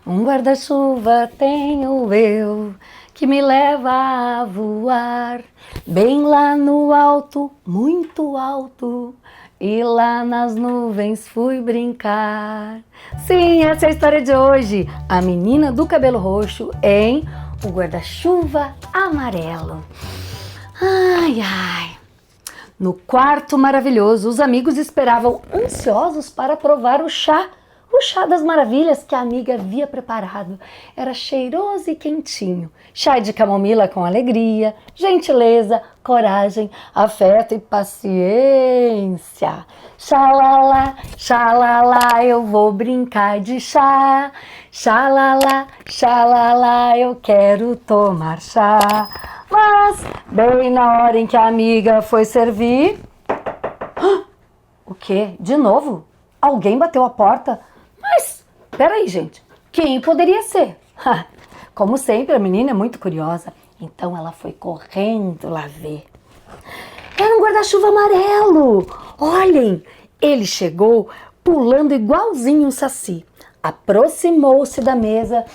Um guarda-chuva tenho eu, que me leva a voar, bem lá no alto, muito alto, e lá nas nuvens fui brincar. Sim, essa é a história de hoje, a menina do cabelo roxo em O Guarda-Chuva Amarelo. Ai, ai. No quarto maravilhoso, os amigos esperavam ansiosos para provar o chá das maravilhas que a amiga havia preparado. Era cheiroso e quentinho. Chá de camomila com alegria, gentileza, coragem, afeto e paciência. Xalala, xalala, eu vou brincar de chá. Xalala, xalala, eu quero tomar chá. Mas, bem na hora em que a amiga foi servir... O quê? De novo? Alguém bateu a porta? Mas, peraí, gente, quem poderia ser? Como sempre, a menina é muito curiosa, então ela foi correndo lá ver. Era um guarda-chuva amarelo! Olhem, ele chegou pulando igualzinho um saci, aproximou-se da mesa,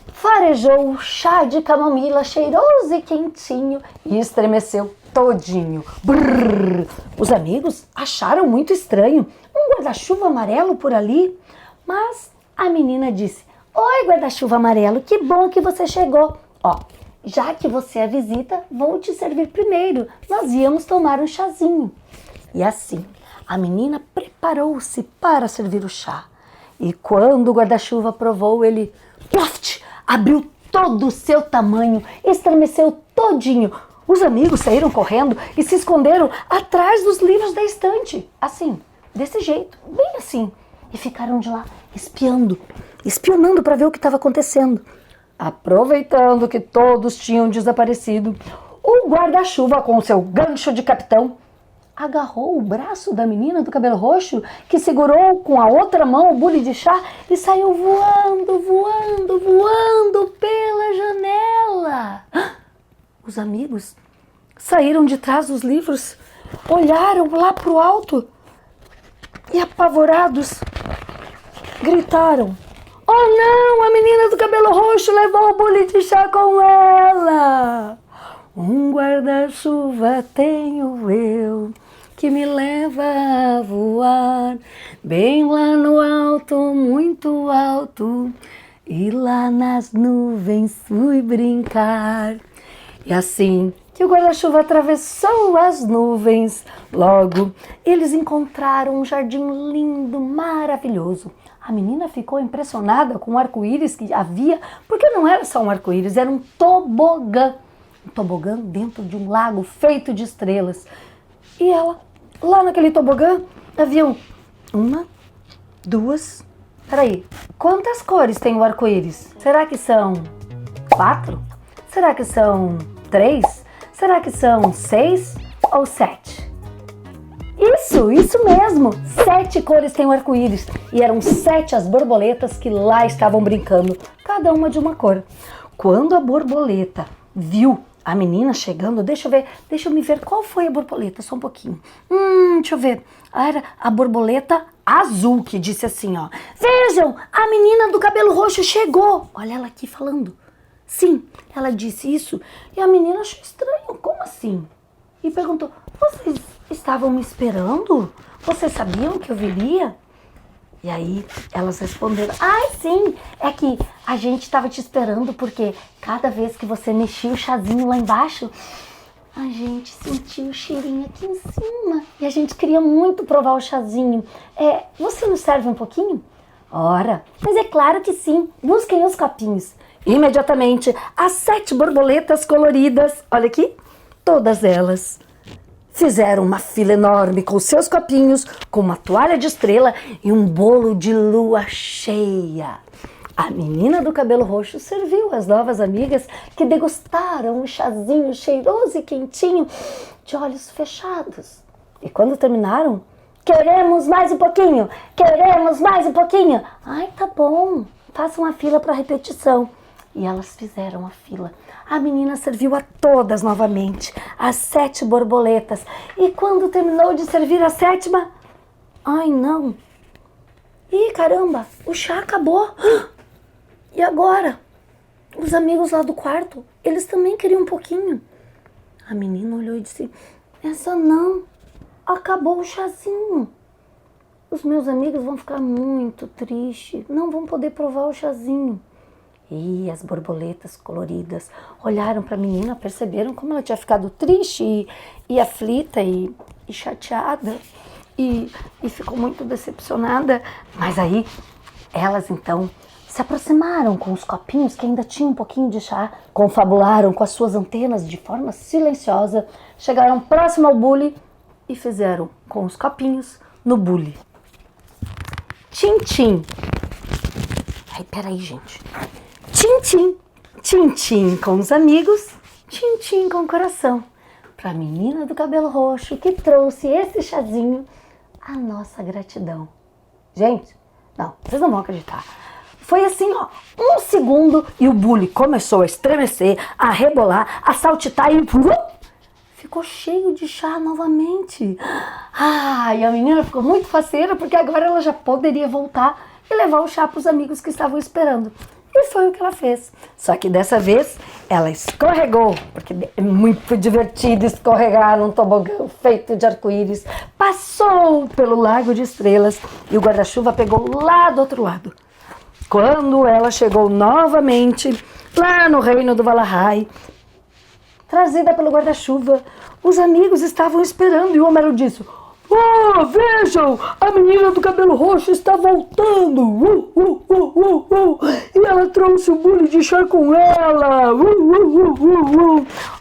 farejou o chá de camomila cheiroso e quentinho e estremeceu todinho. Brrr. Os amigos acharam muito estranho um guarda-chuva amarelo por ali, mas a menina disse: "Oi, guarda-chuva amarelo, que bom que você chegou. Ó, já que você é visita, vou te servir primeiro. Nós íamos tomar um chazinho." E assim, a menina preparou-se para servir o chá. E quando o guarda-chuva provou, ele ploft, abriu todo o seu tamanho, estremeceu todinho. Os amigos saíram correndo e se esconderam atrás dos livros da estante. Assim, desse jeito, bem assim. E ficaram de lá espionando para ver o que estava acontecendo. Aproveitando que todos tinham desaparecido, o guarda-chuva, com seu gancho de capitão, agarrou o braço da menina do cabelo roxo, que segurou com a outra mão o bule de chá e saiu voando, voando, voando pela janela. Os amigos saíram de trás dos livros, olharam lá para o alto e, apavorados, gritaram: "Oh não, a menina do cabelo roxo levou o bule de chá com ela! Um guarda-chuva tenho eu, que me leva a voar, bem lá no alto, muito alto, e lá nas nuvens fui brincar." E assim que o guarda-chuva atravessou as nuvens, logo eles encontraram um jardim lindo, maravilhoso. A menina ficou impressionada com o arco-íris que havia, porque não era só um arco-íris, era um tobogã. Um tobogã dentro de um lago feito de estrelas. E ela, lá naquele tobogã, haviam uma, duas... Peraí, quantas cores tem o arco-íris? Será que são 4? Será que são 3? Será que são 6 ou 7? Isso mesmo! 7 cores tem o arco-íris. E eram 7 as borboletas que lá estavam brincando, cada uma de uma cor. Quando a borboleta viu a menina chegando, deixa eu me ver qual foi a borboleta, só um pouquinho. Deixa eu ver. Era a borboleta azul, que disse assim, ó: "Vejam, a menina do cabelo roxo chegou." Olha ela aqui falando. Sim, ela disse isso e a menina achou estranho. Como assim? E perguntou: "Vocês estavam me esperando? Vocês sabiam que eu viria?" E aí elas responderam: "Ai, sim, é que a gente estava te esperando porque cada vez que você mexia o chazinho lá embaixo, a gente sentiu o cheirinho aqui em cima e a gente queria muito provar o chazinho. Você nos serve um pouquinho?" "Ora, mas é claro que sim, busquem os copinhos." Imediatamente, as 7 borboletas coloridas, olha aqui, todas elas fizeram uma fila enorme com seus copinhos, com uma toalha de estrela e um bolo de lua cheia. A menina do cabelo roxo serviu as novas amigas, que degustaram um chazinho cheiroso e quentinho, de olhos fechados. E quando terminaram: "Queremos mais um pouquinho! Queremos mais um pouquinho!" "Ai, tá bom, faça uma fila para repetição." E elas fizeram a fila. A menina serviu a todas novamente, as 7 borboletas. E quando terminou de servir a 7ª... Ai, não! Ih, caramba, o chá acabou! E agora? Os amigos lá do quarto, eles também queriam um pouquinho. A menina olhou e disse, essa não, acabou o chazinho. Os meus amigos vão ficar muito tristes, não vão poder provar o chazinho. E as borboletas coloridas olharam para a menina, perceberam como ela tinha ficado triste e aflita e chateada e ficou muito decepcionada. Mas aí elas então se aproximaram com os copinhos que ainda tinham um pouquinho de chá, confabularam com as suas antenas de forma silenciosa, chegaram próximo ao bule e fizeram com os copinhos no bule. Tchim-tchim. Ai, peraí, gente. Tchim-tchim. Tchim-tchim com os amigos, tchim-tchim com o coração. Para a menina do cabelo roxo que trouxe esse chazinho, a nossa gratidão. Gente, não, vocês não vão acreditar. Foi assim, ó, 1 segundo e o bule começou a estremecer, a rebolar, a saltitar e ficou cheio de chá novamente. E a menina ficou muito faceira porque agora ela já poderia voltar e levar o chá para os amigos que estavam esperando. E foi o que ela fez. Só que dessa vez ela escorregou, porque é muito divertido escorregar num tobogã feito de arco-íris. Passou pelo lago de estrelas e o guarda-chuva pegou lá do outro lado. Quando ela chegou novamente lá no reino do Valahai, trazida pelo guarda-chuva, os amigos estavam esperando e o Homero disse: "Oh, vejam, a menina do cabelo roxo está voltando! E ela trouxe o bule de chá com ela!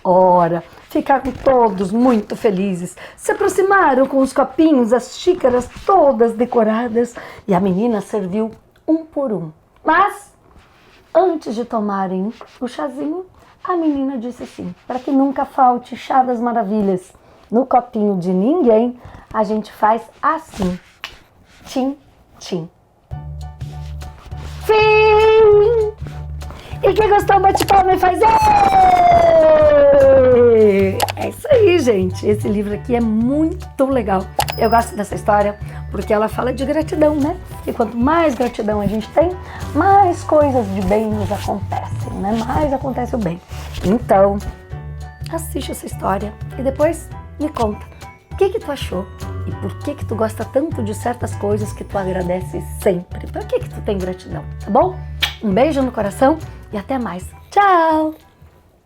Ora, ficaram todos muito felizes, se aproximaram com os copinhos, as xícaras todas decoradas e a menina serviu um por um. Mas, antes de tomarem o chazinho, a menina disse assim, para que nunca falte chá das maravilhas no copinho de ninguém, a gente faz assim, tchim, tchim. Fim! E quem gostou, bate palma e faz... É isso aí, gente. Esse livro aqui é muito legal. Eu gosto dessa história porque ela fala de gratidão, né? E quanto mais gratidão a gente tem, mais coisas de bem nos acontecem, né? Mais acontece o bem. Então, assiste essa história e depois me conta o que tu achou e por que tu gosta tanto de certas coisas que tu agradece sempre. Por que tu tem gratidão, tá bom? Um beijo no coração e até mais. Tchau!